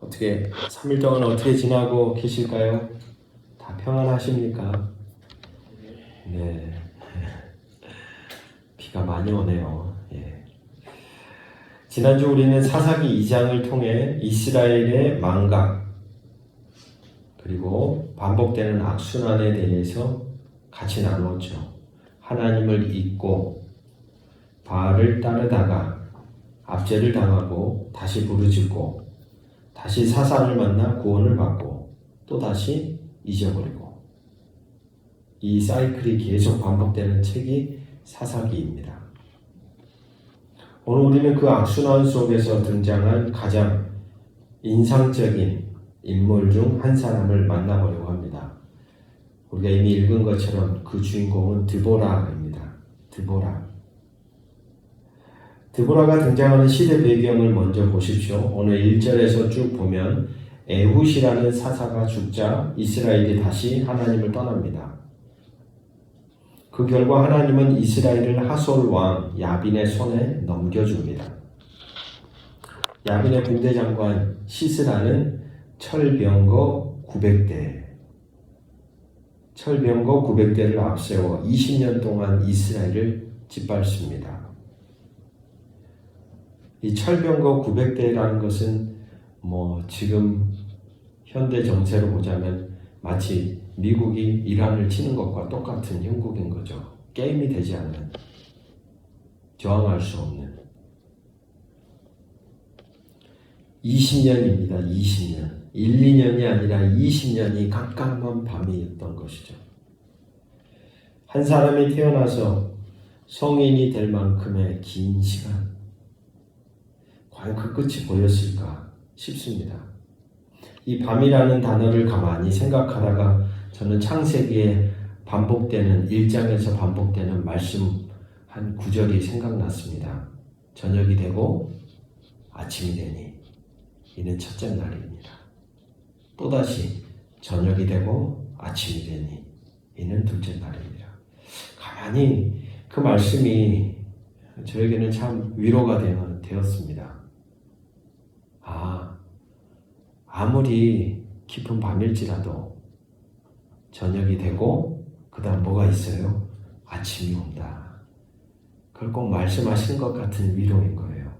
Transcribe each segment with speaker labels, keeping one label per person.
Speaker 1: 어떻게 3일 동안 어떻게 지나고 계실까요? 다 평안하십니까? 네. 비가 많이 오네요. 예. 지난주 우리는 사사기 2장을 통해 이스라엘의 망각 그리고 반복되는 악순환에 대해서 같이 나누었죠. 하나님을 잊고 바알을 따르다가 압제를 당하고 다시 부르짖고 다시 사사를 만나 구원을 받고 또다시 잊어버리고 이 사이클이 계속 반복되는 책이 사사기입니다. 오늘 우리는 그 악순환 속에서 등장한 가장 인상적인 인물 중 한 사람을 만나보려고 합니다. 우리가 이미 읽은 것처럼 그 주인공은 드보라입니다. 드보라가 등장하는 시대 배경을 먼저 보십시오. 오늘 1절에서 쭉 보면 에훗이라는 사사가 죽자 이스라엘이 다시 하나님을 떠납니다. 그 결과 하나님은 이스라엘을 하솔 왕 야빈의 손에 넘겨줍니다. 야빈의 군대장관 시스라는 철병거 900대를 앞세워 20년 동안 이스라엘을 짓밟습니다. 이 철병거 900대라는 것은 지금 현대 정세로 보자면 마치 미국이 이란을 치는 것과 똑같은 형국인 거죠. 게임이 되지 않는, 저항할 수 없는 20년입니다. 20년. 1, 2년이 아니라 20년이 깜깜한 밤이었던 것이죠. 한 사람이 태어나서 성인이 될 만큼의 긴 시간. 과연 그 끝이 보였을까 싶습니다. 이 밤이라는 단어를 가만히 생각하다가 저는 창세기에 반복되는 1장에서 반복되는 말씀 한 구절이 생각났습니다. 저녁이 되고 아침이 되니 이는 첫째 날입니다. 또다시 저녁이 되고 아침이 되니 이는 둘째 날입니다. 가만히 그 말씀이 저에게는 참 위로가 되었습니다. 아무리 깊은 밤일지라도 저녁이 되고 그 다음 뭐가 있어요? 아침이 온다. 그걸 꼭 말씀하시는 것 같은 위로인 거예요.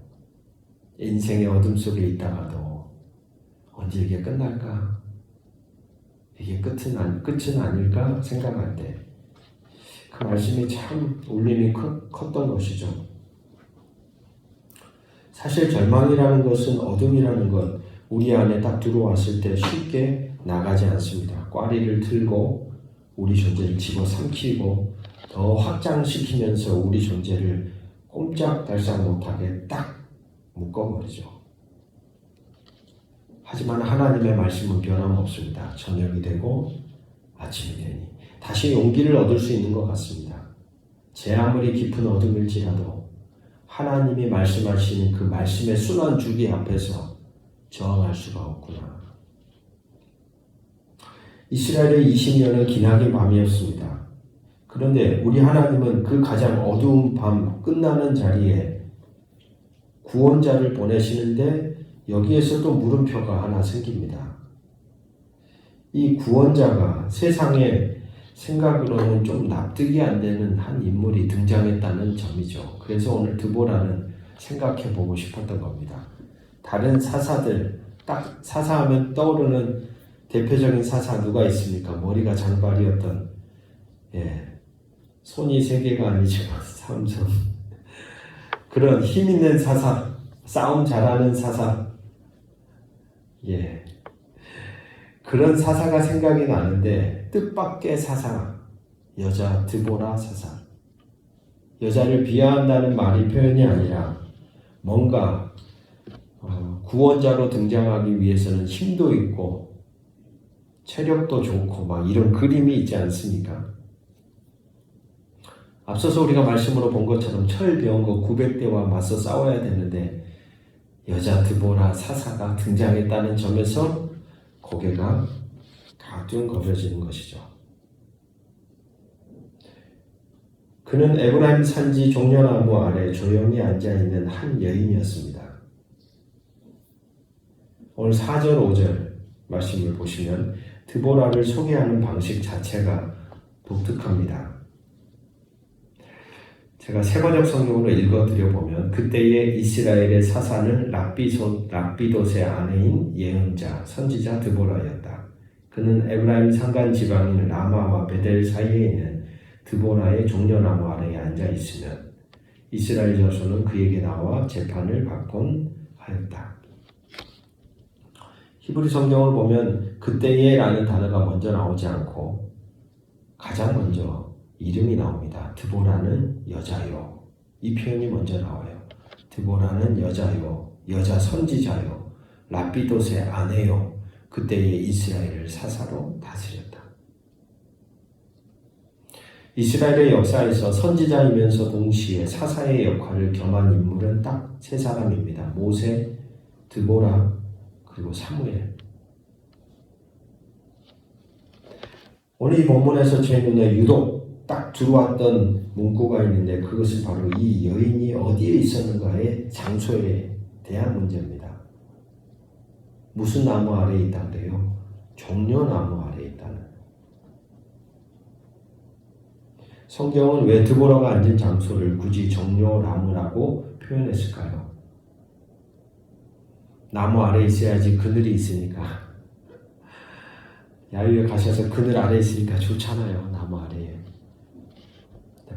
Speaker 1: 인생의 어둠 속에 있다가도 언제 이게 끝날까? 이게 끝은 아닐까 생각할 때 그 말씀이 참 울림이 컸던 것이죠. 사실 절망이라는 것은 어둠이라는 것 우리 안에 딱 들어왔을 때 쉽게 나가지 않습니다. 꽈리를 틀고 우리 존재를 집어삼키고 더 확장시키면서 우리 존재를 꼼짝달싹 못하게 딱 묶어버리죠. 하지만 하나님의 말씀은 변함없습니다. 저녁이 되고 아침이 되니 다시 용기를 얻을 수 있는 것 같습니다. 제 아무리 깊은 어둠일지라도 하나님이 말씀하시는 그 말씀의 순환 주기 앞에서 저항할 수가 없구나. 이스라엘의 20년은 기나긴 밤이었습니다. 그런데 우리 하나님은 그 가장 어두운 밤 끝나는 자리에 구원자를 보내시는데 여기에서도 물음표가 하나 생깁니다. 이 구원자가 세상의 생각으로는 좀 납득이 안 되는 한 인물이 등장했다는 점이죠. 그래서 오늘 드보라는 생각해 보고 싶었던 겁니다. 다른 사사들, 딱 사사하면 떠오르는 대표적인 사사 누가 있습니까? 머리가 장발이었던, 손이 3개가 아니지만 삼손. 그런 힘 있는 사사, 싸움 잘하는 사사, 그런 사사가 생각이 나는데 뜻밖의 사사, 여자 드보라 사사. 여자를 비하한다는 말이 표현이 아니라 뭔가 구원자로 등장하기 위해서는 힘도 있고 체력도 좋고 막 이런 그림이 있지 않습니까? 앞서서 우리가 말씀으로 본 것처럼 철병거 900대와 맞서 싸워야 되는데 여자 드보라 사사가 등장했다는 점에서 고개가 가뿐거려지는 것이죠. 그는 에브라임 산지 종려나무 아래 조용히 앉아있는 한 여인이었습니다. 오늘 4절 5절 말씀을 보시면 드보라를 소개하는 방식 자체가 독특합니다. 제가 세번역 성경으로 읽어드려보면 그때의 이스라엘의 사사는 랍비돗의 아내인 예언자 선지자 드보라였다. 그는 에브라임 산간 지방인 라마와 베델 사이에 있는 드보라의 종려나무 아래에 앉아 있으면 이스라엘 자손은 그에게 나와 재판을 받곤 하였다. 히브리 성경을 보면 그때에 라는 단어가 먼저 나오지 않고 가장 먼저 이름이 나옵니다. 드보라는 여자요. 이 표현이 먼저 나와요. 드보라는 여자요. 여자 선지자요. 랍비돗의 아내요. 그때의 이스라엘을 사사로 다스렸다. 이스라엘의 역사에서 선지자이면서 동시에 사사의 역할을 겸한 인물은 딱 세 사람입니다. 모세, 드보라, 그리고 사무엘. 오늘 이 본문에서 제 눈에 유독 딱 들어왔던 문구가 있는데 그것은 바로 이 여인이 어디에 있었는가의 장소에 대한 문제입니다. 무슨 나무 아래에 있다는데요? 종려나무 아래에 있다는. 성경은 왜 드보라가 앉은 장소를 굳이 종려나무라고 표현했을까요? 나무 아래에 있어야지 그늘이 있으니까. 야유에 가셔서 그늘 아래에 있으니까 좋잖아요. 나무 아래에.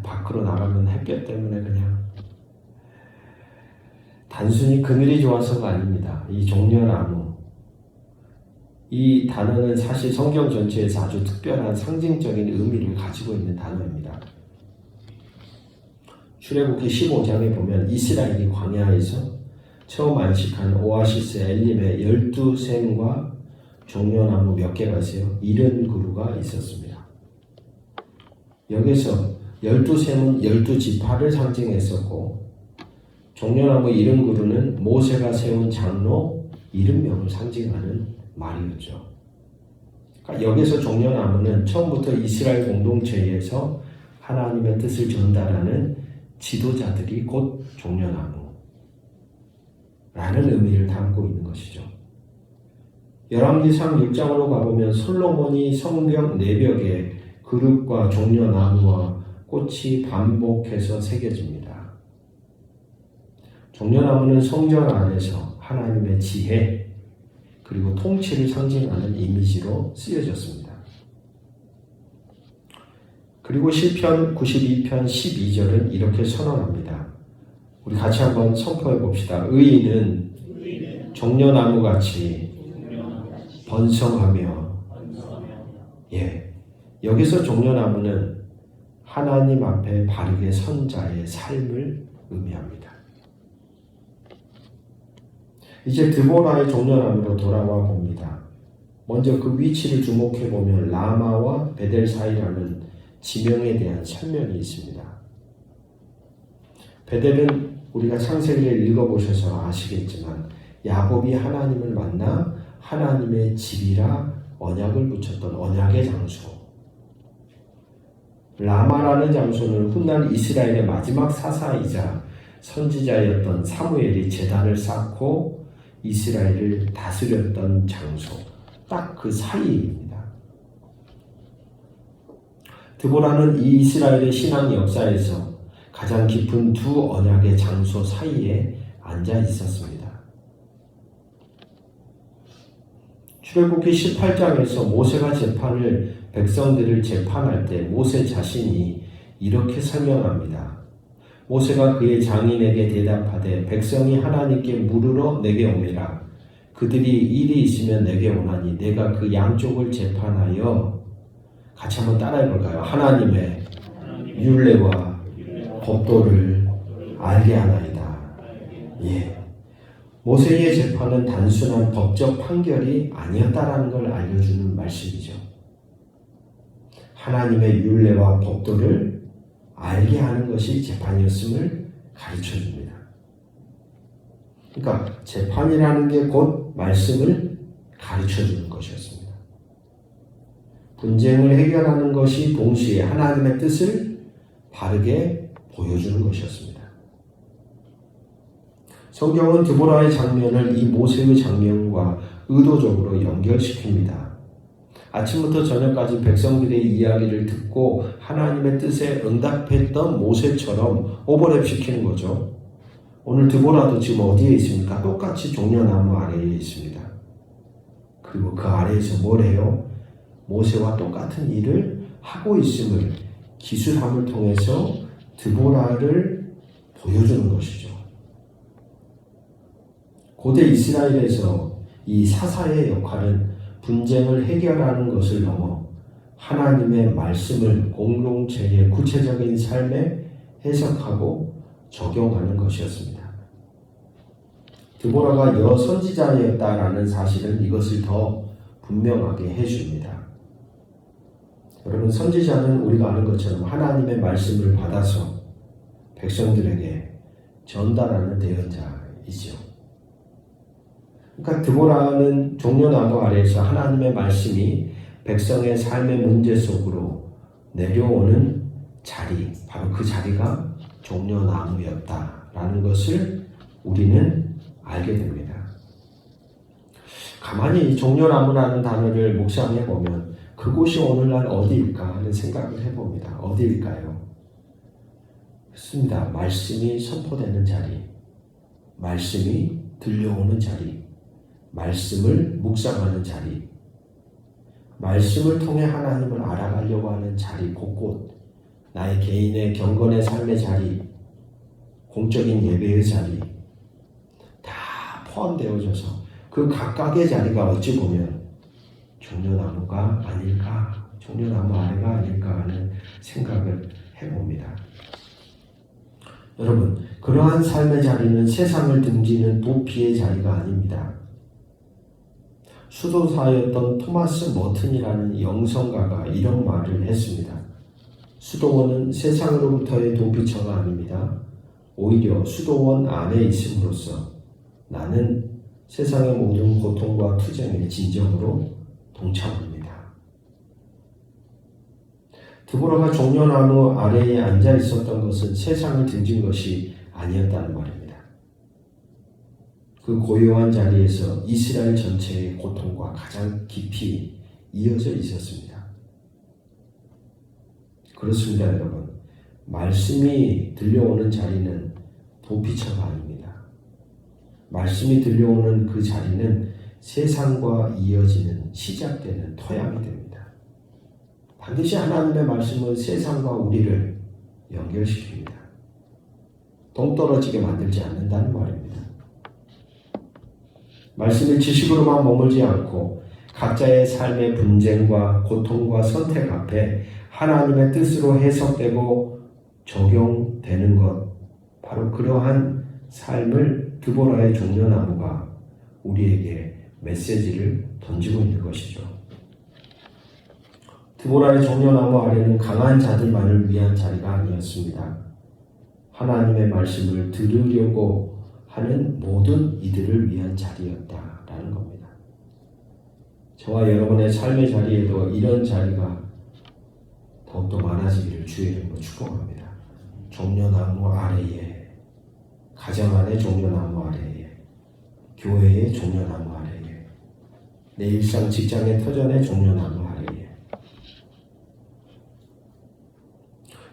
Speaker 1: 밖으로 나가면 햇볕 때문에 그냥 단순히 그늘이 좋아서가 아닙니다. 이 종려나무, 이 단어는 사실 성경 전체에서 아주 특별한 상징적인 의미를 가지고 있는 단어입니다. 출애굽기 15장에 보면 이스라엘이 광야에서 처음 안식한 오아시스 엘림에 12샘과 종려나무 몇 개가 있어요? 70그루가 있었습니다. 여기서 12샘은 12지파를 상징했었고 종려나무 70그루는 모세가 세운 장로 70명을 상징하는 말이었죠. 그러니까 여기서 종려나무는 처음부터 이스라엘 공동체에서 하나님의 뜻을 전달하는 지도자들이 곧 종려나무라는 의미를 담고 있는 것이죠. 열왕기상 6장으로 가보면 솔로몬이 성벽 내벽에 그룹과 종려나무와 꽃이 반복해서 새겨집니다. 종려나무는 성전 안에서 하나님의 지혜 그리고 통치를 상징하는 이미지로 쓰여졌습니다. 그리고 시편 92편 12절은 이렇게 선언합니다. 우리 같이 한번 선포해 봅시다. 의인은 종려나무같이 번성하며. 예, 여기서 종려나무는 하나님 앞에 바르게 선 자의 삶을 의미합니다. 이제 드보라의 종려나무로 돌아와 봅니다. 먼저 그 위치를 주목해 보면 라마와 베델 사이라는 지명에 대한 설명이 있습니다. 베델은 우리가 창세기를 읽어보셔서 아시겠지만 야곱이 하나님을 만나 하나님의 집이라 언약을 붙였던 언약의 장소. 라마라는 장소는 훗날 이스라엘의 마지막 사사이자 선지자였던 사무엘이 제단을 쌓고 이스라엘을 다스렸던 장소. 딱 그 사이입니다. 드보라는 이 이스라엘의 신앙 역사에서 가장 깊은 두 언약의 장소 사이에 앉아 있었습니다. 출애굽기 18장에서 모세가 백성들을 재판할 때 모세 자신이 이렇게 설명합니다. 모세가 그의 장인에게 대답하되 백성이 하나님께 물으러 내게 오매라. 그들이 일이 있으면 내게 오나니 내가 그 양쪽을 재판하여. 같이 한번 따라해 볼까요? 하나님의 율례와 법도를 알게 하나이다. 예. 모세의 재판은 단순한 법적 판결이 아니었다라는 걸 알려주는 말씀이죠. 하나님의 율례와 법도를 알게 하는 것이 재판이었음을 가르쳐줍니다. 그러니까 재판이라는 게 곧 말씀을 가르쳐주는 것이었습니다. 분쟁을 해결하는 것이 동시에 하나님의 뜻을 바르게 보여주는 것이었습니다. 성경은 드보라의 장면을 이 모세의 장면과 의도적으로 연결시킵니다. 아침부터 저녁까지 백성들의 이야기를 듣고 하나님의 뜻에 응답했던 모세처럼 오버랩시키는 거죠. 오늘 드보라도 지금 어디에 있습니까? 똑같이 종려나무 아래에 있습니다. 그리고 그 아래에서 뭘 해요? 모세와 똑같은 일을 하고 있음을 기술함을 통해서 드보라를 보여주는 것이죠. 고대 이스라엘에서 이 사사의 역할은 분쟁을 해결하는 것을 넘어 하나님의 말씀을 공동체의 구체적인 삶에 해석하고 적용하는 것이었습니다. 드보라가 여선지자였다라는 사실은 이것을 더 분명하게 해줍니다. 여러분, 선지자는 우리가 아는 것처럼 하나님의 말씀을 받아서 백성들에게 전달하는 대언자이죠. 그러니까 드보라는 종려나무 아래에서 하나님의 말씀이 백성의 삶의 문제 속으로 내려오는 자리, 바로 그 자리가 종려나무였다라는 것을 우리는 알게 됩니다. 가만히 종려나무라는 단어를 묵상해 보면 그곳이 오늘날 어디일까 하는 생각을 해봅니다. 어디일까요? 그렇습니다. 말씀이 선포되는 자리, 말씀이 들려오는 자리, 말씀을 묵상하는 자리, 말씀을 통해 하나님을 알아가려고 하는 자리 곳곳, 나의 개인의 경건의 삶의 자리, 공적인 예배의 자리 다 포함되어져서 그 각각의 자리가 어찌 보면 종려나무가 아닐까, 종려나무 아래가 아닐까 하는 생각을 해봅니다. 여러분, 그러한 삶의 자리는 세상을 등지는 도피의 자리가 아닙니다. 수도사였던 토마스 머튼이라는 영성가가 이런 말을 했습니다. 수도원은 세상으로부터의 도피처가 아닙니다. 오히려 수도원 안에 있음으로써 나는 세상의 모든 고통과 투쟁의 진정으로 동참합니다. 드보라가 종려나무 아래에 앉아 있었던 것은 세상을 등진 것이 아니었다는 말입니다. 그 고요한 자리에서 이스라엘 전체의 고통과 가장 깊이 이어져 있었습니다. 그렇습니다, 여러분. 말씀이 들려오는 자리는 도피처가 아닙니다. 말씀이 들려오는 그 자리는 세상과 이어지는 시작되는 토양이 됩니다. 반드시 하나님의 말씀은 세상과 우리를 연결시킵니다. 동떨어지게 만들지 않는다는 말입니다. 말씀을 지식으로만 머물지 않고 각자의 삶의 분쟁과 고통과 선택 앞에 하나님의 뜻으로 해석되고 적용되는 것, 바로 그러한 삶을 드보라의 종려나무가 우리에게 메시지를 던지고 있는 것이죠. 드보라의 종려나무 아래는 강한 자들만을 위한 자리가 아니었습니다. 하나님의 말씀을 들으려고 하는 모든 이들을 위한 자리였다라는 겁니다. 저와 여러분의 삶의 자리에도 이런 자리가 더욱더 많아지기를 주의 이름으로 축복합니다. 종려나무 아래에, 가정 안의 종려나무 아래에, 교회의 종려나무 아래에, 내 일상 직장의 터전의 종려나무 아래에,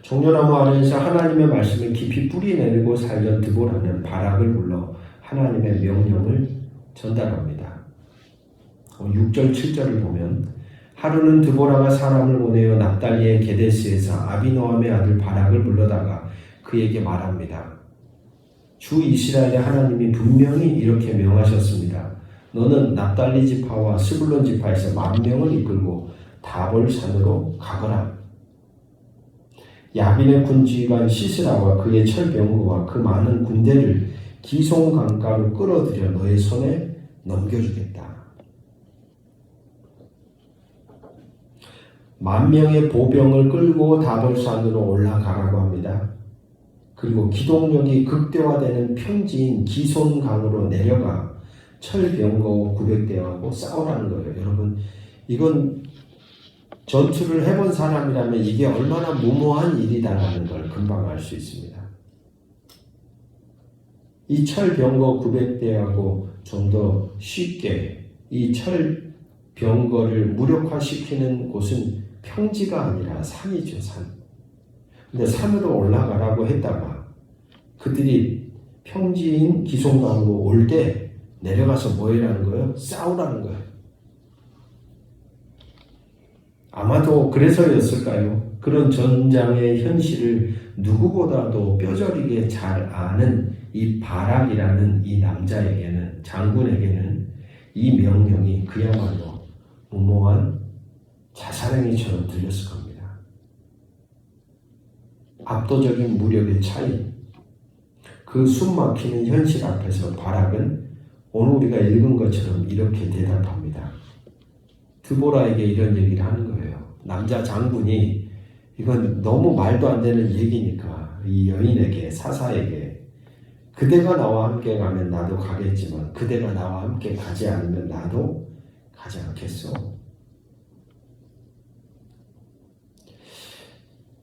Speaker 1: 종려나무 아래에서 하나님의 말씀을 깊이 뿌리내리고 살던 드보라는 바락을 불러 하나님의 명령을 전달합니다. 6절 7절을 보면 하루는 드보라가 사람을 보내어 납달리의 게데스에서 아비노함의 아들 바락을 불러다가 그에게 말합니다. 주 이스라엘의 하나님이 분명히 이렇게 명하셨습니다. 너는 납달리 지파와 스불론 지파에서 10,000명을 이끌고 다볼 산으로 가거라. 야빈의 군지관 시스라와 그의 철병거와 그 많은 군대를 기송 강가로 끌어들여 너의 손에 넘겨주겠다. 10,000명의 보병을 끌고 다볼산으로 올라가라고 합니다. 그리고 기동력이 극대화되는 평지인 기손강으로 내려가 철병거 900대하고 싸우라는 거예요. 여러분, 이건 전투를 해본 사람이라면 이게 얼마나 무모한 일이다라는 걸 금방 알 수 있습니다. 이 철병거 900대하고 좀 더 쉽게 이 철병거를 무력화시키는 곳은 평지가 아니라 산이죠, 산. 근데 산으로 올라가라고 했다가 그들이 평지인 기송강으로 올 때 내려가서 뭐 해라는 거예요? 싸우라는 거예요. 아마도 그래서였을까요? 그런 전장의 현실을 누구보다도 뼈저리게 잘 아는 이 바락이라는 이 남자에게는, 장군에게는 이 명령이 그야말로 무모한 자살행위처럼 들렸을 겁니다. 압도적인 무력의 차이, 그 숨막히는 현실 앞에서 바락은 오늘 우리가 읽은 것처럼 이렇게 대답합니다. 드보라에게 이런 얘기를 하는 거예요. 남자 장군이, 이건 너무 말도 안 되는 얘기니까 이 여인에게, 사사에게, 그대가 나와 함께 가면 나도 가겠지만 그대가 나와 함께 가지 않으면 나도 가지 않겠소.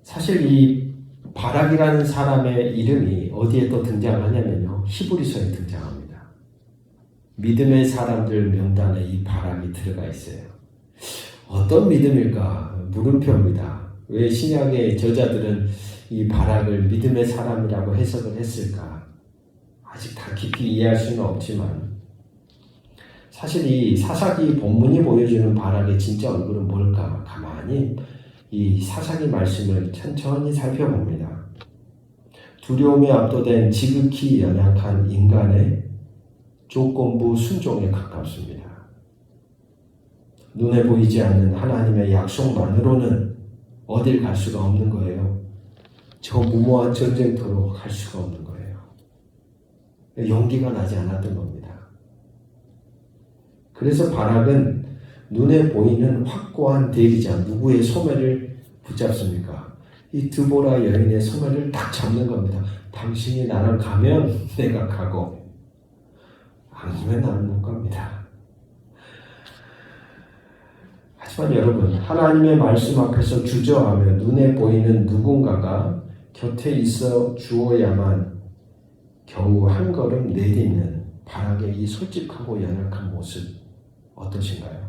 Speaker 1: 사실 이 바락이라는 사람의 이름이 어디에 또 등장하냐면요, 히브리서에 등장합니다. 믿음의 사람들 명단에 이 바락이 들어가 있어요. 어떤 믿음일까? 물음표입니다. 왜 신약의 저자들은 이 바락을 믿음의 사람이라고 해석을 했을까? 아직 다 깊이 이해할 수는 없지만 사실 이 사사기 본문이 보여주는 바락의 진짜 얼굴은 뭘까? 가만히 이 사사기 말씀을 천천히 살펴봅니다. 두려움에 압도된 지극히 연약한 인간의 조건부 순종에 가깝습니다. 눈에 보이지 않는 하나님의 약속만으로는 어딜 갈 수가 없는 거예요. 저 무모한 전쟁터로 갈 수가 없는 거예요. 용기가 나지 않았던 겁니다. 그래서 바락은 눈에 보이는 확고한 대리자 누구의 소매를 붙잡습니까? 이 드보라 여인의 소매를 딱 잡는 겁니다. 당신이 나랑 가면 내가 가고 아니면 나는 못 갑니다. 하지만 여러분, 하나님의 말씀 앞에서 주저하며 눈에 보이는 누군가가 곁에 있어 주어야만 겨우 한 걸음 내딛는 바락의 이 솔직하고 연약한 모습 어떠신가요?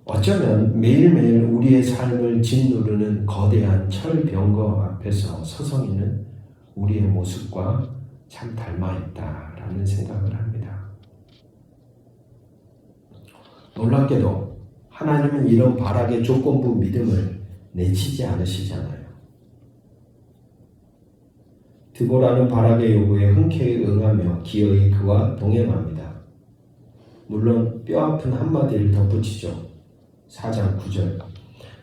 Speaker 1: 어쩌면 매일매일 우리의 삶을 짓누르는 거대한 철병거 앞에서 서성이는 우리의 모습과 참 닮아있다라는 생각을 합니다. 놀랍게도 하나님은 이런 바락의 조건부 믿음을 내치지 않으시잖아요. 드보라는 바락의 요구에 흔쾌히 응하며 기어이 그와 동행합니다. 물론 뼈아픈 한마디를 덧붙이죠. 4장 9절.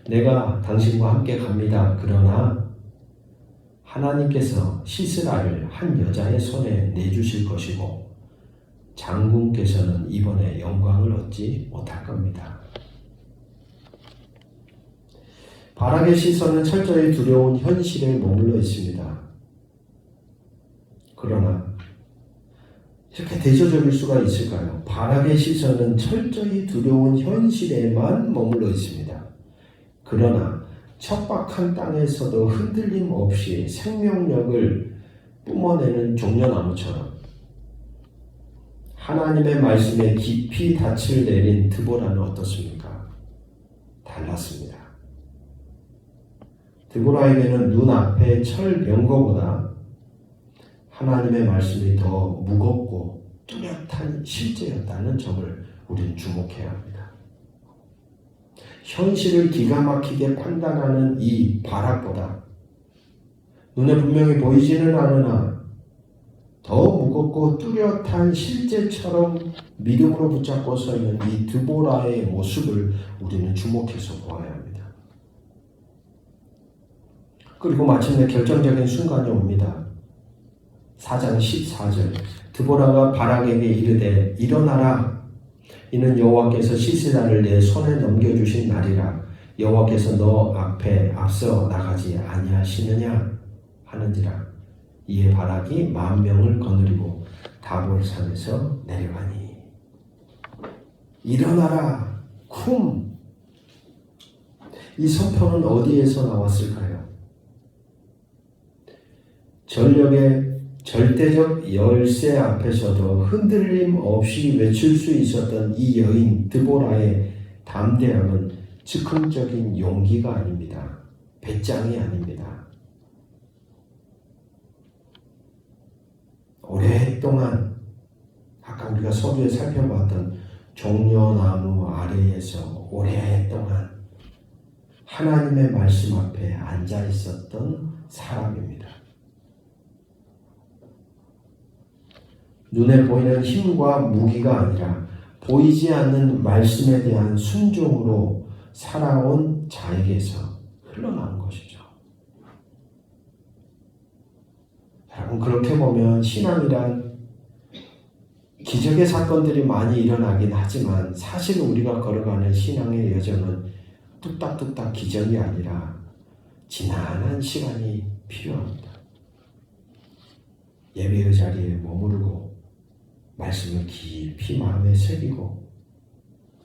Speaker 1: 내가 당신과 함께 갑니다. 그러나 하나님께서 시스라를 한 여자의 손에 내주실 것이고 장군께서는 이번에 영광을 얻지 못할 겁니다. 바락의 시선은 철저히 두려운 현실에 머물러 있습니다. 그러나 이렇게 대조적일 수가 있을까요? 바락의 시선은 철저히 두려운 현실에만 머물러 있습니다. 그러나 척박한 땅에서도 흔들림 없이 생명력을 뿜어내는 종려나무처럼 하나님의 말씀에 깊이 닻을 내린 드보라는 어떻습니까? 달랐습니다. 드보라에게는 눈앞의 철병거보다 하나님의 말씀이 더 무겁고 뚜렷한 실제였다는 점을 우리는 주목해야 합니다. 현실을 기가 막히게 판단하는 이 바락보다 눈에 분명히 보이지는 않으나 더 무겁고 뚜렷한 실제처럼 믿음으로 붙잡고 서 있는 이 드보라의 모습을 우리는 주목해서 보아야 합니다. 그리고 마침내 결정적인 순간이 옵니다. 4장 14절. 드보라가 바락에게 이르되 일어나라. 이는 여호와께서 시스라를 내 손에 넘겨주신 날이라. 여호와께서 너 앞에 앞서 나가지 아니하시느냐 하는지라. 이에 바락이 10,000명을 거느리고 다볼산에서 내려가니. 일어나라. 쿰. 이 선포는 어디에서 나왔을까요? 전력의 절대적 열세 앞에서도 흔들림 없이 외칠 수 있었던 이 여인 드보라의 담대함은 즉흥적인 용기가 아닙니다. 배짱이 아닙니다. 오랫동안 아까 우리가 서두에 살펴봤던 종려나무 아래에서 오랫동안 하나님의 말씀 앞에 앉아 있었던 사람입니다. 눈에 보이는 힘과 무기가 아니라 보이지 않는 말씀에 대한 순종으로 살아온 자에게서 흘러나온 것이죠. 여러분, 그렇게 보면 신앙이란 기적의 사건들이 많이 일어나긴 하지만 사실 우리가 걸어가는 신앙의 여정은 뚝딱뚝딱 기적이 아니라 지난한 시간이 필요합니다. 예배의 자리에 머무르고 말씀을 깊이 마음에 새기고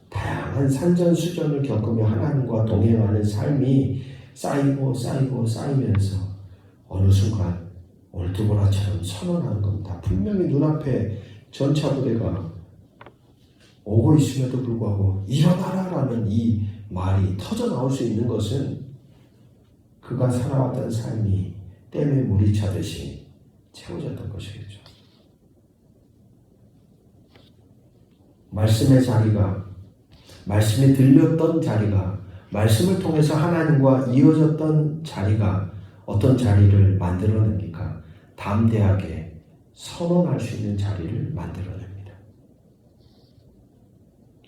Speaker 1: 다양한 산전수전을 겪으며 하나님과 동행하는 삶이 쌓이면서 어느 순간 오늘 드보라처럼 선언하는 겁니다. 분명히 눈앞에 전차부대가 오고 있음에도 불구하고 일어나라라는 이 말이 터져 나올 수 있는 것은 그가 살아왔던 삶이 댐에 물이 차듯이 채워졌던 것이겠죠. 말씀의 자리가, 말씀이 들렸던 자리가, 말씀을 통해서 하나님과 이어졌던 자리가 어떤 자리를 만들어냅니까? 담대하게 선언할 수 있는 자리를 만들어냅니다.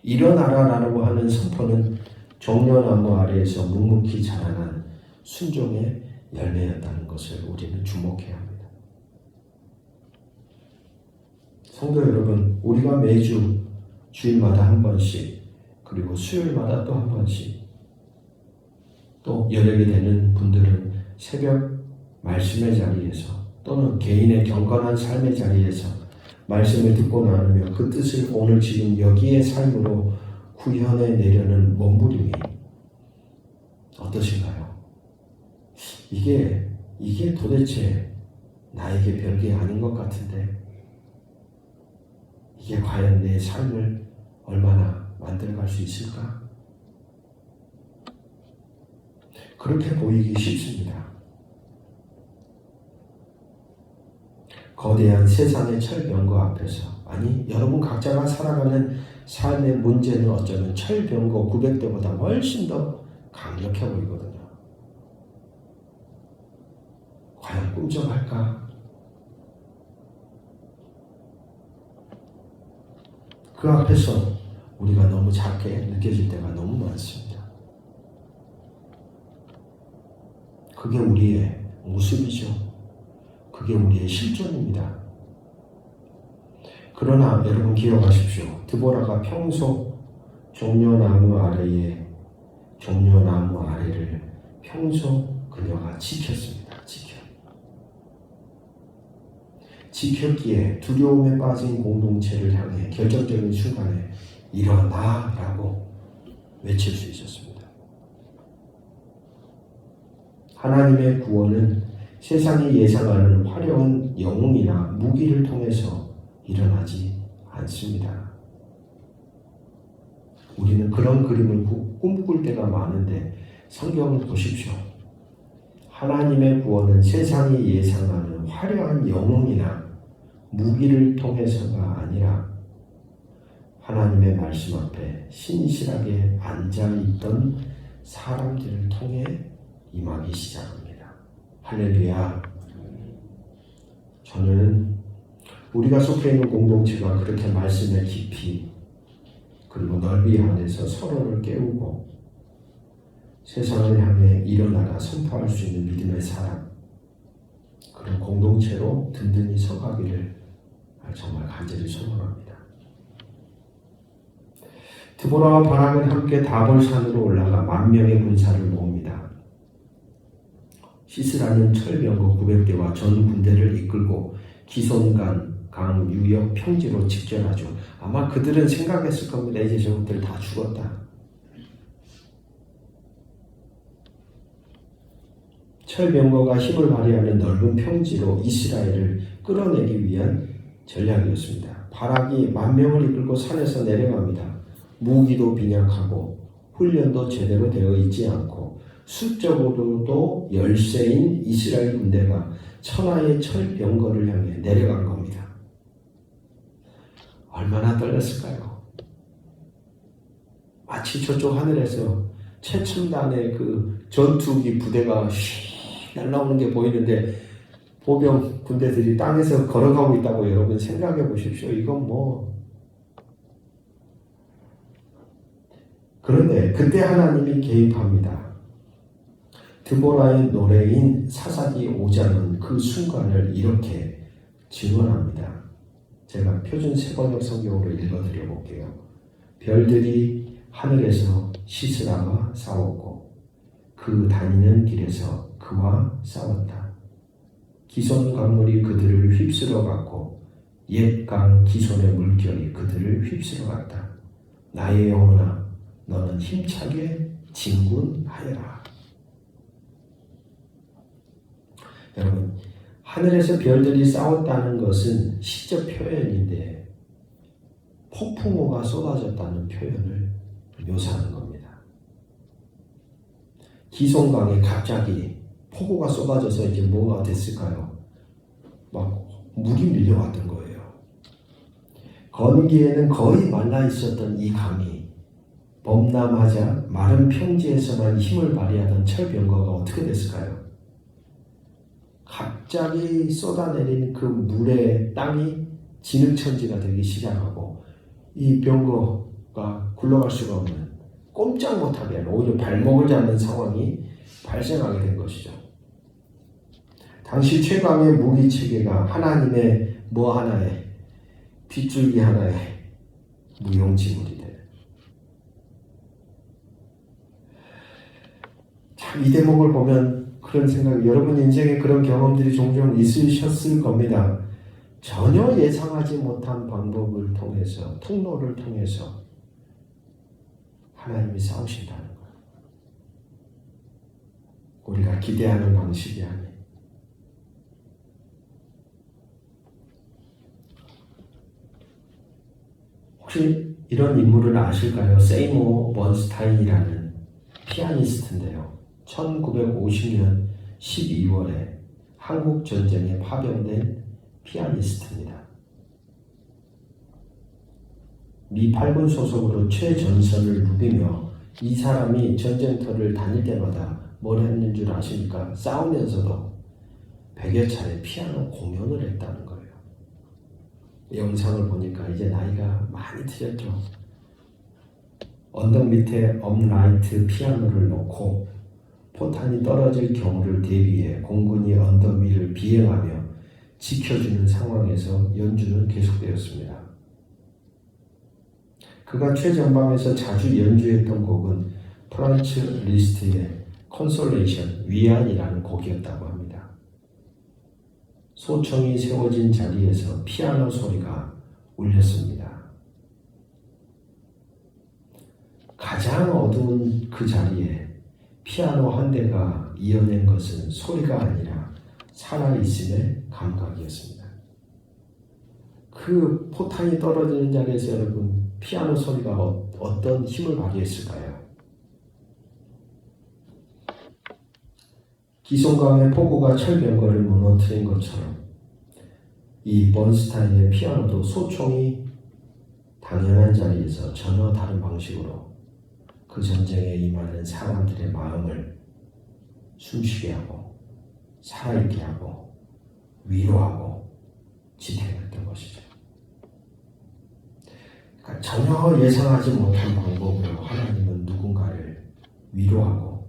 Speaker 1: 일어나라라고 하는 선포는 종려나무 아래에서 묵묵히 자라난 순종의 열매였다는 것을 우리는 주목해야 합니다. 성도 여러분, 우리가 매주 주일마다 한 번씩, 그리고 수요일마다 또 한 번씩, 또 여력이 되는 분들은 새벽 말씀의 자리에서 또는 개인의 경건한 삶의 자리에서 말씀을 듣고 나누며 그 뜻을 오늘 지금 여기의 삶으로 구현해 내려는 몸부림이 어떠신가요? 이게 도대체 나에게 별게 아닌 것 같은데 이게 과연 내 삶을 얼마나 만들어갈 수 있을까? 그렇게 보이기 쉽습니다. 거대한 세상의 철병거 앞에서, 아니 여러분 각자가 살아가는 삶의 문제는 어쩌면 철병거 900대보다 훨씬 더 강력해 보이거든요. 과연 꿈쩍할까? 그 앞에서 우리가 너무 작게 느껴질 때가 너무 많습니다. 그게 우리의 모습이죠. 그게 우리의 실존입니다. 그러나 여러분 기억하십시오. 드보라가 평소 종려나무 아래를 평소 그녀가 지켰습니다. 지켰기에 두려움에 빠진 공동체를 향해 결정적인 순간에 일어나라고 외칠 수 있었습니다. 하나님의 구원은 세상이 예상하는 화려한 영웅이나 무기를 통해서 일어나지 않습니다. 우리는 그런 그림을 꿈꿀 때가 많은데 성경을 보십시오. 하나님의 구원은 세상이 예상하는 화려한 영웅이나 무기를 통해서가 아니라 하나님의 말씀 앞에 신실하게 앉아있던 사람들을 통해 임하기 시작합니다. 할렐루야. 저는 우리가 속해 있는 공동체가 그렇게 말씀의 깊이 그리고 넓이 안에서 서로를 깨우고 세상을 향해 일어나라 선포할 수 있는 믿음의 사람, 그런 공동체로 든든히 서가기를 정말 간절히 소원합니다. 드보라와 바락은 함께 다볼산으로 올라가 만명의 군사를 모읍니다. 시스라는 철병거 900대와 전 군대를 이끌고 기손간 강 유역 평지로 직전하죠. 아마 그들은 생각했을 겁니다. 이제 저것들 다 죽었다. 철병거가 힘을 발휘하는 넓은 평지로 이스라엘을 끌어내기 위한 전략이었습니다. 바락이 10,000명을 이끌고 산에서 내려갑니다. 무기도 빈약하고 훈련도 제대로 되어 있지 않고 수적으로도 열세인 이스라엘 군대가 천하의 철병거를 향해 내려간 겁니다. 얼마나 떨렸을까요? 마치 저쪽 하늘에서 최첨단의 그 전투기 부대가 휘 날아오는 게 보이는데 보병 군대들이 땅에서 걸어가고 있다고 여러분 생각해 보십시오. 이건 뭐. 그런데 그때 하나님이 개입합니다. 드보라의 노래인 사사기 5장은 그 순간을 이렇게 증언합니다. 제가 표준 세번역 성경으로 읽어드려 볼게요. 별들이 하늘에서 시스라와 싸웠고 그 다니는 길에서 그와 싸웠다. 기손 강물이 그들을 휩쓸어 갔고 옛 강 기손의 물결이 그들을 휩쓸어 갔다. 나의 영혼아 너는 힘차게 진군하여라. 여러분, 하늘에서 별들이 싸웠다는 것은 시적 표현인데 폭풍우가 쏟아졌다는 표현을 묘사하는 겁니다. 기손강에 갑자기 폭우가 쏟아져서 이제 뭐가 됐을까요? 막 물이 밀려왔던 거예요. 건기에는 거의 말라 있었던 이 강이 범람하자 마른 평지에서만 힘을 발휘하던 철병거가 어떻게 됐을까요? 갑자기 쏟아내린 그 물의 땅이 진흙천지가 되기 시작하고 이 병거가 굴러갈 수가 없는 꼼짝 못하게 하는 오히려 발목을 잡는 상황이 발생하게 된 것이죠. 당시 최강의 무기 체계가 하나님의 뭐 하나에 빗줄기 하나에 무용지물이 돼. 참 이 대목을 보면 그런 생각이 여러분 인생에 그런 경험들이 종종 있으셨을 겁니다. 전혀 예상하지 못한 방법을 통해서 통로를 통해서 하나님이 싸우신다는 것. 우리가 기대하는 방식이 아닌 혹시 이런 인물을 아실까요? 세이모 번스타인이라는 피아니스트인데요. 1950년 12월에 한국전쟁에 파병된 피아니스트입니다. 미 8군 소속으로 최전선을 누비며 이 사람이 전쟁터를 다닐 때마다 뭘 했는 줄 아십니까? 싸우면서도 100여 차례 피아노 공연을 했다는 거예요. 영상을 보니까 이제 나이가 많이 드셨죠. 언덕 밑에 업라이트 피아노를 놓고 포탄이 떨어질 경우를 대비해 공군이 언덕 위를 비행하며 지켜주는 상황에서 연주는 계속되었습니다. 그가 최전방에서 자주 연주했던 곡은 프란츠 리스트의 컨솔레이션, 위안이라는 곡이었다고 합니다. 소총이 세워진 자리에서 피아노 소리가 울렸습니다. 가장 어두운 그 자리에 피아노 한 대가 이어낸 것은 소리가 아니라 살아있음의 감각이었습니다. 그 포탄이 떨어지는 자리에서 여러분 피아노 소리가 어떤 힘을 발휘했을까요? 기손강의 폭우가 철병거를 무너뜨린 것처럼 이 번스타인의 피아노도 소총이 당연한 자리에서 전혀 다른 방식으로 그 전쟁에 임하는 사람들의 마음을 숨쉬게 하고 살아있게 하고 위로하고 지탱했던 것이죠. 그러니까 전혀 예상하지 못한 방법으로 하나님은 누군가를 위로하고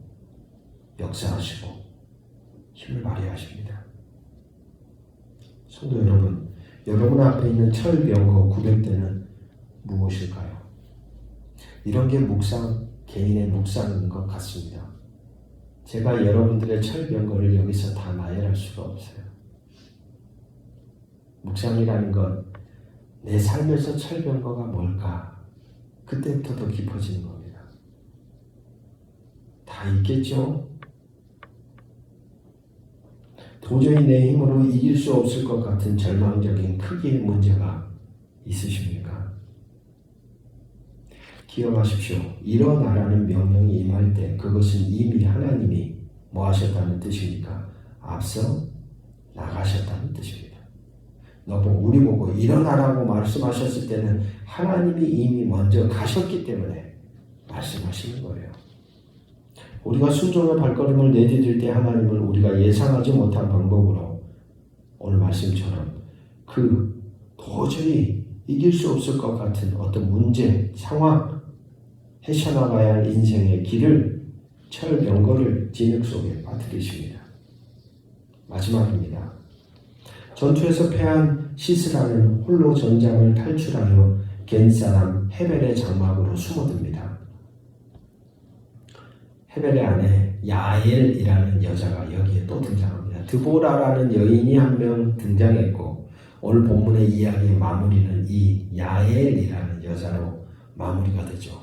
Speaker 1: 역사하시고 힘을 발휘하십니다. 성도 여러분, 여러분 앞에 있는 철병거 900대는 무엇일까요? 이런 게 개인의 묵상인 것 같습니다. 제가 여러분들의 철병거를 여기서 다 나열할 수가 없어요. 묵상이라는 건 내 삶에서 철병거가 뭘까? 그때부터 더 깊어지는 겁니다. 다 있겠죠? 도저히 내 힘으로 이길 수 없을 것 같은 절망적인 크기의 문제가 있으십니까? 기억하십시오. 일어나라는 명령이 임할 때 그것은 이미 하나님이 뭐 하셨다는 뜻입니까? 앞서 나가셨다는 뜻입니다. 우리 보고 일어나라고 말씀하셨을 때는 하나님이 이미 먼저 가셨기 때문에 말씀하시는 거예요. 우리가 순종의 발걸음을 내디딜 때 하나님은 우리가 예상하지 못한 방법으로 오늘 말씀처럼 도저히 이길 수 없을 것 같은 어떤 문제, 상황, 헤쳐나가야 할 인생의 길을 철병거를 진흙 속에 빠뜨리십니다. 마지막입니다. 전투에서 패한 시스라는 홀로 전장을 탈출하여 겐사람 헤벨의 장막으로 숨어듭니다. 헤벨의 아내 야엘이라는 여자가 여기에 또 등장합니다. 드보라라는 여인이 한 명 등장했고 오늘 본문의 이야기의 마무리는 이 야엘이라는 여자로 마무리가 되죠.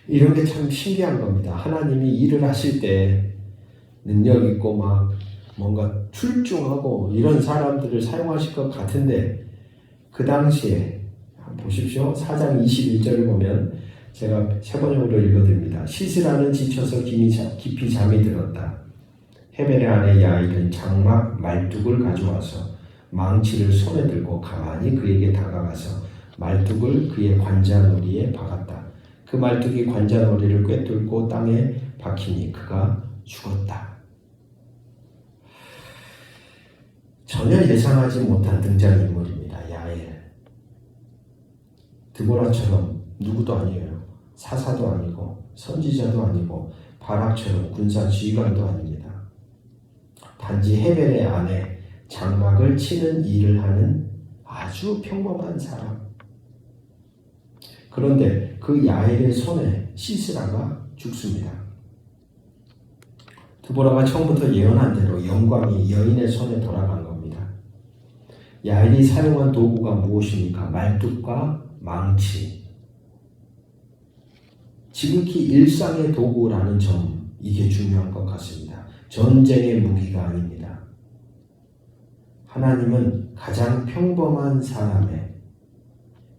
Speaker 1: 이런 게 참 신기한 겁니다. 하나님이 일을 하실 때 능력 있고 막 뭔가 출중하고 이런 사람들을 사용하실 것 같은데 그 당시에 보십시오. 4장 21절을 보면 제가 세 번역으로 읽어드립니다. 시스라는 지쳐서 깊이 잠이 들었다. 헤벨의 아내 야일은 장막 말뚝을 가져와서 망치를 손에 들고 가만히 그에게 다가가서 말뚝을 그의 관자놀이에 박았다. 그 말뚝이 관자놀이를 꿰뚫고 땅에 박히니 그가 죽었다. 전혀 예상하지 못한 등장인물입니다. 야엘. 드보라처럼 누구도 아니에요. 사사도 아니고 선지자도 아니고 바락처럼 군사 지휘관도 아닙니다. 단지 헤벨의 아내 장막을 치는 일을 하는 아주 평범한 사람. 그런데 그 야엘의 손에 시스라가 죽습니다. 드보라가 처음부터 예언한 대로 영광이 여인의 손에 돌아간 겁니다. 야엘이 사용한 도구가 무엇입니까? 말뚝과 망치. 지극히 일상의 도구라는 점, 이게 중요한 것 같습니다. 전쟁의 무기가 아닙니다. 하나님은 가장 평범한 사람의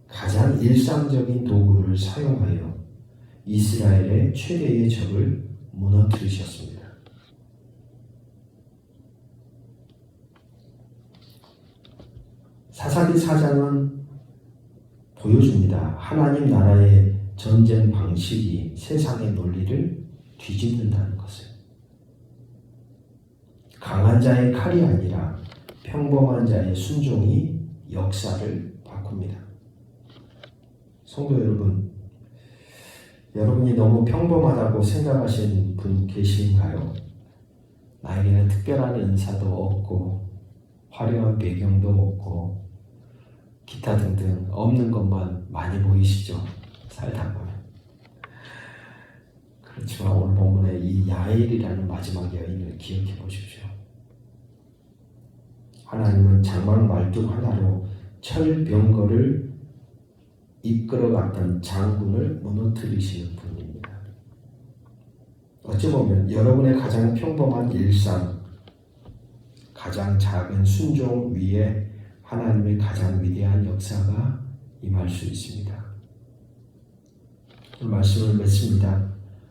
Speaker 1: 가장 일상적인 도구를 사용하여 이스라엘의 최대의 적을 무너뜨리셨습니다. 사사기 4장은 보여줍니다. 하나님 나라의 전쟁 방식이 세상의 논리를 뒤집는다는 것을. 강한 자의 칼이 아니라 평범한 자의 순종이 역사를 바꿉니다. 성도 여러분, 여러분이 너무 평범하다고 생각하시는 분 계신가요? 나에게는 특별한 은사도 없고 화려한 배경도 없고 기타 등등 없는 것만 많이 보이시죠? 살다 보면. 그렇지만 오늘 본문에 이 야엘이라는 마지막 여인을 기억해 보십시오. 하나님은 장막 말뚝 하나로 철병거를 이끌어갔던 장군을 무너뜨리시는 분입니다. 어찌 보면 여러분의 가장 평범한 일상, 가장 작은 순종 위에 하나님의 가장 위대한 역사가 임할 수 있습니다. 말씀을 맺습니다.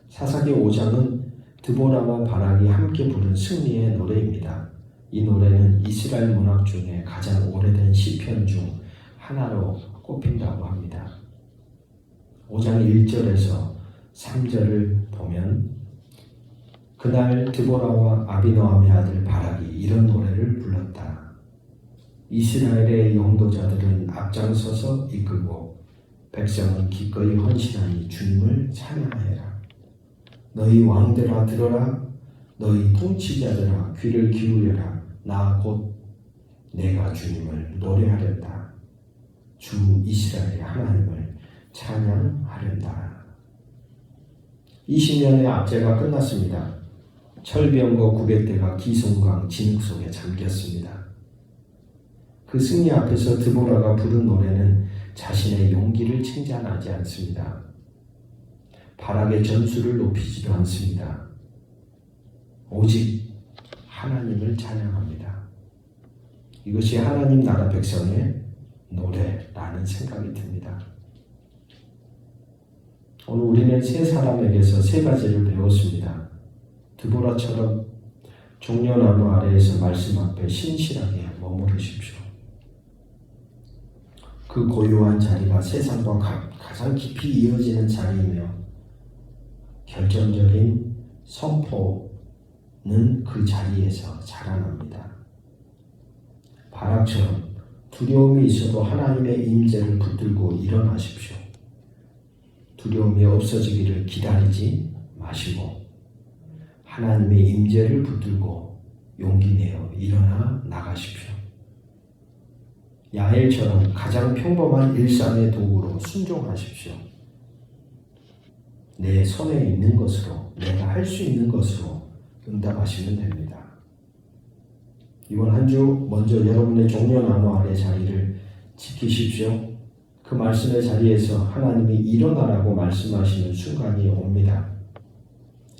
Speaker 1: 사사기 5장은 드보라와 바락이 함께 부른 승리의 노래입니다. 이 노래는 이스라엘 문학 중에 가장 오래된 시편 중 하나로 꼽힌다고 합니다. 5장 1절에서 3절을 보면 그날 드보라와 아비노함의 아들 바락이 이런 노래를 불렀다. 이스라엘의 영도자들은 앞장서서 이끌고 백성은 기꺼이 헌신하니 주님을 찬양하여라. 너희 왕들아 들어라. 너희 통치자들아 귀를 기울여라. 나 곧 내가 주님을 노래하련다. 주 이스라엘의 하나님을 찬양하련다. 20년의 압제가 끝났습니다. 철병거 900대가 기송강 진흙 속에 잠겼습니다. 그 승리 앞에서 드보라가 부른 노래는 자신의 용기를 칭찬하지 않습니다. 바락의 전술을 높이지도 않습니다. 오직 하나님을 찬양합니다. 이것이 하나님 나라 백성의 노래라는 생각이 듭니다. 오늘 우리는 세 사람에게서 세 가지를 배웠습니다. 드보라처럼 종려나무 아래에서 말씀 앞에 신실하게 머무르십시오. 그 고요한 자리가 세상과 가장 깊이 이어지는 자리이며 결정적인 선포는 그 자리에서 자라납니다. 바락처럼 두려움이 있어도 하나님의 임재를 붙들고 일어나십시오. 두려움이 없어지기를 기다리지 마시고 하나님의 임재를 붙들고 용기 내어 일어나 나가십시오. 야엘처럼 가장 평범한 일상의 도구로 순종하십시오. 내 손에 있는 것으로, 내가 할 수 있는 것으로 응답하시면 됩니다. 이번 한 주 먼저 여러분의 종려나무 아래 자리를 지키십시오. 그 말씀의 자리에서 하나님이 일어나라고 말씀하시는 순간이 옵니다.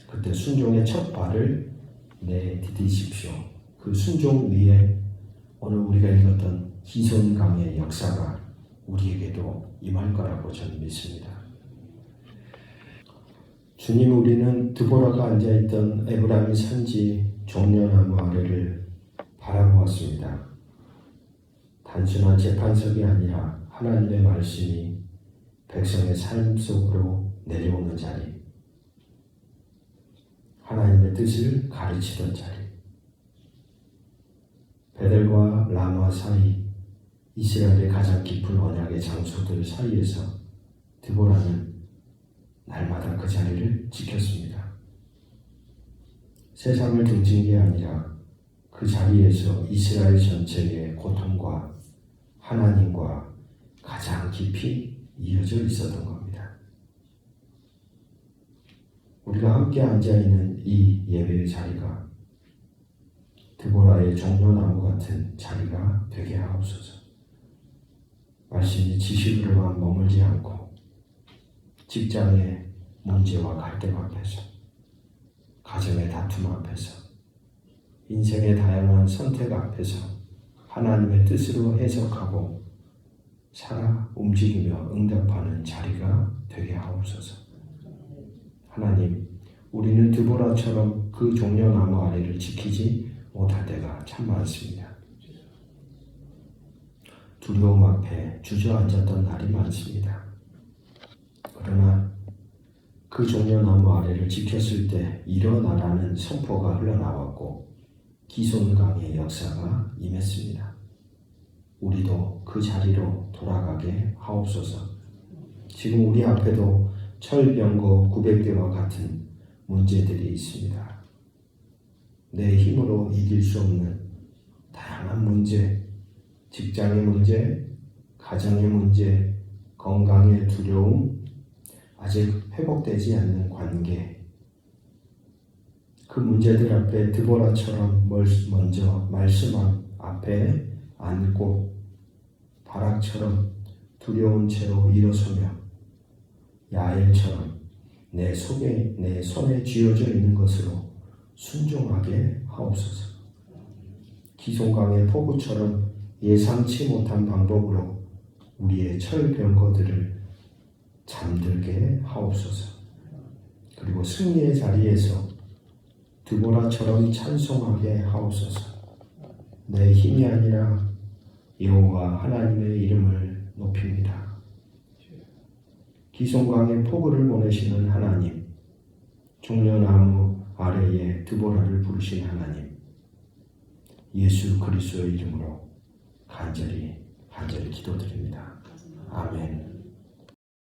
Speaker 1: 그때 순종의 첫 발을 내디디십시오. 그 순종 위에 오늘 우리가 읽었던 기손강의 역사가 우리에게도 임할 거라고 저는 믿습니다. 주님, 우리는 드보라가 앉아있던 에브라임 산지 종려나무 아래를 바라보았습니다. 단순한 재판석이 아니라 하나님의 말씀이 백성의 삶 속으로 내려오는 자리, 하나님의 뜻을 가르치던 자리, 베델과 라마 사이 이스라엘의 가장 깊은 언약의 장소들 사이에서 드보라는 날마다 그 자리를 지켰습니다. 세상을 등진 게 아니라 그 자리에서 이스라엘 전체의 고통과 하나님과 가장 깊이 이어져 있었던 겁니다. 우리가 함께 앉아있는 이 예배의 자리가 드보라의 종려나무 같은 자리가 되게 하옵소서. 말씀이 지식으로만 머물지 않고 직장의 문제와 갈등 앞에서, 가정의 다툼 앞에서, 인생의 다양한 선택 앞에서 하나님의 뜻으로 해석하고 살아 움직이며 응답하는 자리가 되게 하옵소서. 하나님, 우리는 드보라처럼 그 종려나무 아래를 지키지 못할 때가 참 많습니다. 두려움 앞에 주저앉았던 날이 많습니다. 그러나 그 종려나무 아래를 지켰을 때 일어나라는 선포가 흘러나왔고 기손강의 역사가 임했습니다. 우리도 그 자리로 돌아가게 하옵소서. 지금 우리 앞에도 철병거 900대와 같은 문제들이 있습니다. 내 힘으로 이길 수 없는 다양한 문제, 직장의 문제, 가정의 문제, 건강의 두려움, 아직 회복되지 않는 관계, 그 문제들 앞에 드보라처럼 먼저 말씀 앞에 앉고 바락처럼 두려운 채로 일어서며 야엘처럼 내 손에 쥐어져 있는 것으로 순종하게 하옵소서. 기손강의 폭우처럼 예상치 못한 방법으로 우리의 철병거들을 잠들게 하옵소서. 그리고 승리의 자리에서 드보라처럼 찬송하게 하옵소서. 내 힘이 아니라 여호와 하나님의 이름을 높입니다. 기손강의 폭우를 보내시는 하나님, 종려나무 아래에 드보라를 부르신 하나님, 예수 그리스도의 이름으로 간절히 기도드립니다. 아멘.